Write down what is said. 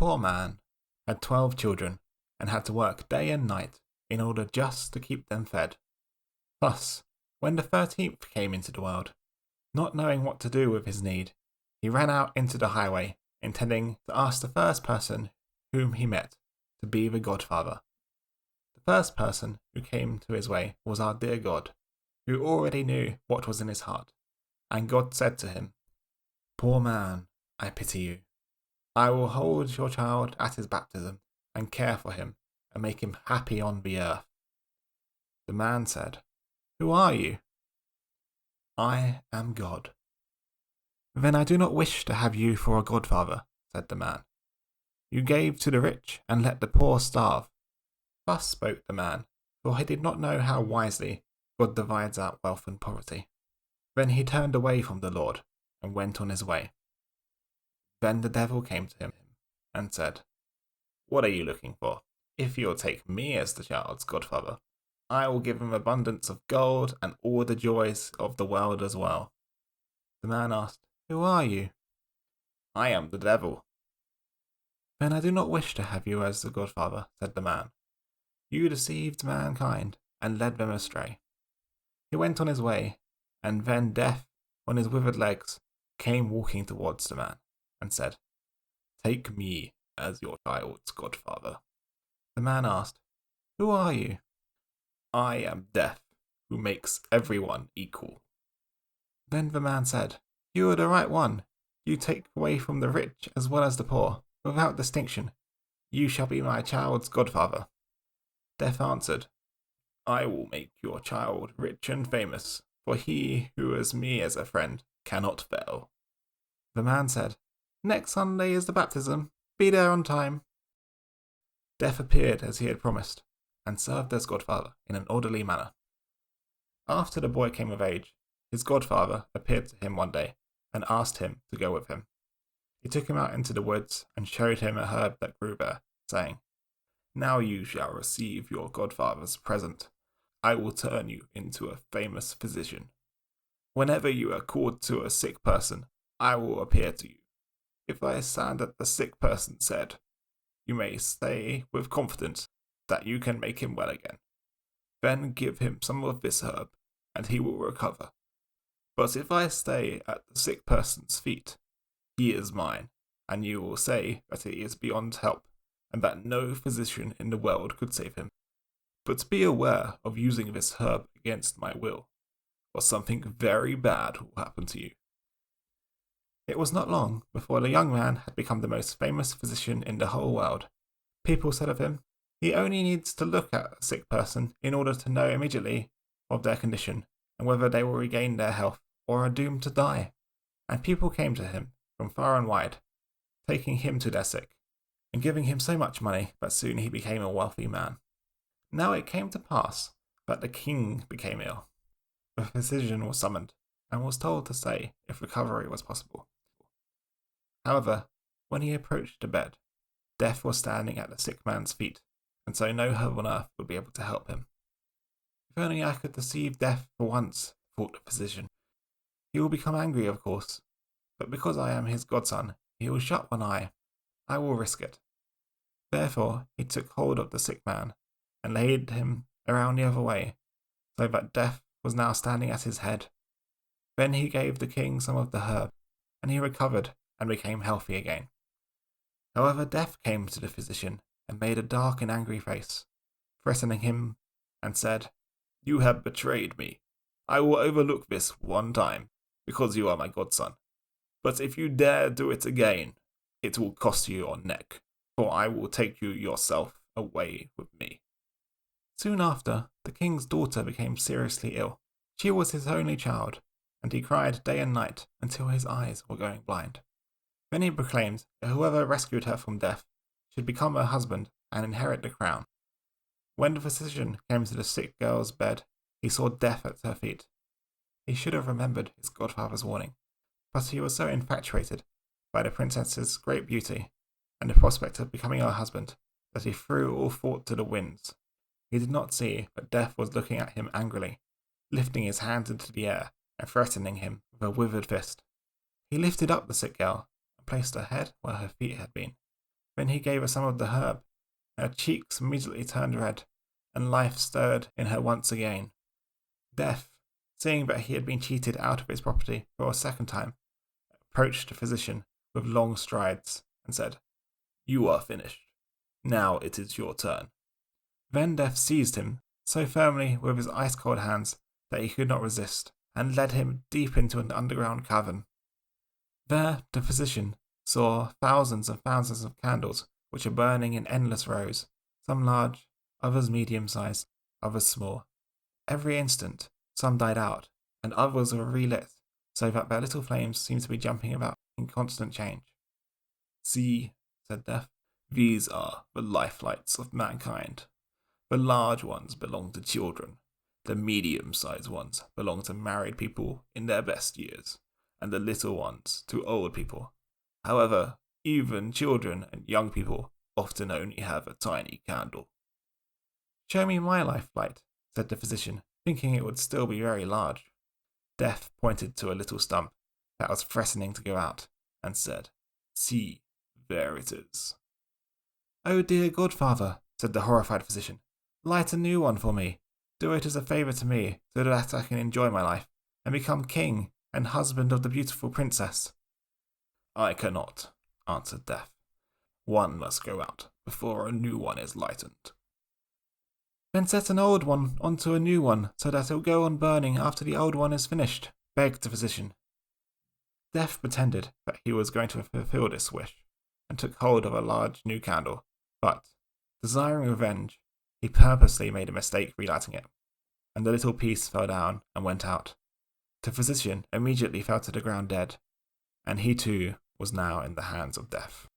poor man had 12 children and had to work day and night in order just to keep them fed. Thus, when the 13th came into the world, not knowing what to do with his need, he ran out into the highway, intending to ask the first person whom he met to be the godfather. The first person who came to his way was our dear God, who already knew what was in his heart, and God said to him, "Poor man, I pity you. I will hold your child at his baptism and care for him and make him happy on the earth." The man said, "Who are you?" "I am God." "Then I do not wish to have you for a godfather," said the man. "You gave to the rich and let the poor starve." Thus spoke the man, for he did not know how wisely God divides out wealth and poverty. Then he turned away from the Lord and went on his way. Then the devil came to him and said, "What are you looking for? If you'll take me as the child's godfather, I will give him abundance of gold and all the joys of the world as well." The man asked, "Who are you?" "I am the devil." "Then I do not wish to have you as the godfather," said the man. "You deceived mankind and led them astray." He went on his way, and then Death, on his withered legs, came walking towards the man and said, "Take me as your child's godfather." The man asked, "Who are you?" "I am Death, who makes everyone equal." Then the man said, "You are the right one. You take away from the rich as well as the poor, without distinction. You shall be my child's godfather." Death answered, "I will make your child rich and famous, for he who has me as a friend cannot fail." The man said, "Next Sunday is the baptism. Be there on time." Death appeared as he had promised, and served as godfather in an orderly manner. After the boy came of age, his godfather appeared to him one day and asked him to go with him. He took him out into the woods and showed him a herb that grew there, saying, "Now you shall receive your godfather's present. I will turn you into a famous physician. Whenever you are called to a sick person, I will appear to you. If I stand at the sick person's head, you may say with confidence that you can make him well again. Then give him some of this herb, and he will recover. But if I stay at the sick person's feet, he is mine, and you will say that he is beyond help, and that no physician in the world could save him. But be aware of using this herb against my will, or something very bad will happen to you." It was not long before the young man had become the most famous physician in the whole world. People said of him, "He only needs to look at a sick person in order to know immediately of their condition and whether they will regain their health or are doomed to die." And people came to him from far and wide, taking him to their sick, and giving him so much money that soon he became a wealthy man. Now it came to pass that the king became ill. The physician was summoned, and was told to say if recovery was possible. However, when he approached the bed, Death was standing at the sick man's feet, and so no herb on earth would be able to help him. "If only I could deceive Death for once," thought the physician. "He will become angry, of course, but because I am his godson, he will shut one eye. I will risk it." Therefore he took hold of the sick man, and laid him around the other way, so that Death was now standing at his head. Then he gave the king some of the herb, and he recovered and became healthy again. However, Death came to the physician and made a dark and angry face, threatening him, and said, "You have betrayed me. I will overlook this one time, because you are my godson. But if you dare do it again, it will cost you your neck, for I will take you yourself away with me." Soon after, the king's daughter became seriously ill. She was his only child, and he cried day and night until his eyes were going blind. Then he proclaimed that whoever rescued her from death should become her husband and inherit the crown. When the physician came to the sick girl's bed, he saw Death at her feet. He should have remembered his godfather's warning, but he was so infatuated by the princess's great beauty and the prospect of becoming her husband that he threw all thought to the winds. He did not see that Death was looking at him angrily, lifting his hands into the air and threatening him with a withered fist. He lifted up the sick girl and placed her head where her feet had been. Then he gave her some of the herb. Her cheeks immediately turned red, and life stirred in her once again. Death, seeing that he had been cheated out of his property for a second time, approached the physician with long strides and said, "You are finished. Now it is your turn." Then Death seized him so firmly with his ice-cold hands that he could not resist, and led him deep into an underground cavern. There the physician saw thousands and thousands of candles which were burning in endless rows, some large, others medium-sized, others small. Every instant some died out, and others were relit, so that their little flames seemed to be jumping about in constant change. "See," said Death, "these are the life-lights of mankind. The large ones belong to children, the medium-sized ones belong to married people in their best years, and the little ones to old people. However, even children and young people often only have a tiny candle." "Show me my life-light," said the physician, thinking it would still be very large. Death pointed to a little stump that was threatening to go out, and said, "See, there it is." "Oh dear godfather," said the horrified physician, "light a new one for me. Do it as a favour to me, so that I can enjoy my life, and become king and husband of the beautiful princess." "I cannot," answered Death. "One must go out before a new one is lightened." "Then set an old one onto a new one, so that it will go on burning after the old one is finished," begged the physician. Death pretended that he was going to fulfill this wish, and took hold of a large new candle, but, desiring revenge, he purposely made a mistake relighting it, and the little piece fell down and went out. The physician immediately fell to the ground dead, and he too was now in the hands of Death.